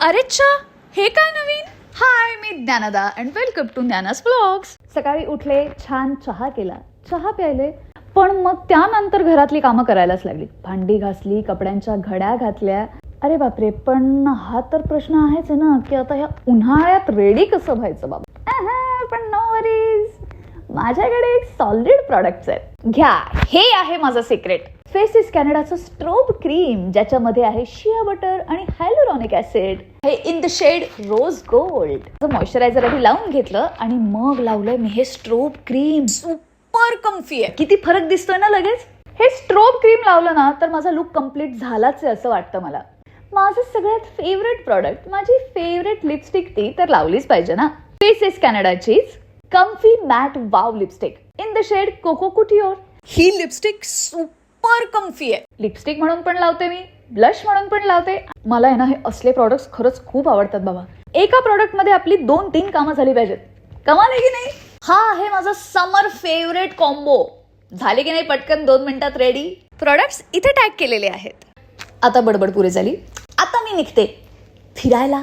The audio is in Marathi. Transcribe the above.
अरेच्छा, हे काय नवीन? हाय, मी Dnyanada and welcome to ज्ञानास vlogs. सकाळी उठले, छान चहा केला, चहा प्यायले, पण मग त्यानंतर घरातली कामं करायलाच लागली. भांडी घासली, कपड्यांच्या घड्या घातल्या. अरे बापरे, पण हा तर प्रश्न आहेच आहे ना की आता ह्या उन्हाळ्यात रेडी कसं व्हायचं बाबा. पण नो वरीज, माझ्याकडे एक सॉलिड प्रॉडक्ट्स आहेत. घ्या, हे आहे माझं सिक्रेट. फेसिस कॅनडाचं स्ट्रोब क्रीम, ज्याच्यामध्ये आहे शिया बटर आणि हायलुरॉनिक ऍसिड. हे in the shade rose gold. Moisturizer आधी लावून घेतलं आणि मग लावलंय मी हे स्ट्रोब क्रीम. सुपर कम्फी आहे. किती फरक दिसतोय ना लगेच. हे स्ट्रोब क्रीम लावलं ना तर माझा लुक कम्प्लीट झालाच आहे असं वाटतं मला. माझं सगळ्यात फेवरेट प्रॉडक्ट, माझी फेवरेट लिपस्टिक ती तर लावलीच पाहिजे ना. फेसिस कॅनडाचीच comfy matte wow lipstick in the shade coco couture. ही लिपस्टिक सुपर कम्फी आहे. लिपस्टिक म्हणून पण लावते मी, ब्लश म्हणून पण लावते. मला आहे ना हे असले प्रॉडक्ट्स खरंच खूप आवडतात बाबा. एका प्रॉडक्ट मध्ये आपली 2-3 कामं झाली पाहिजेत. कमाल आहे की नाही. हा आहे माझा समर फेवरेट कॉम्बो. झाले की नाही पटकन 2 मिनिटात रेडी. प्रॉडक्ट्स इथे टॅग केलेले आहेत. आता बडबड पुरे झाली. आता मी निघते फिरायला.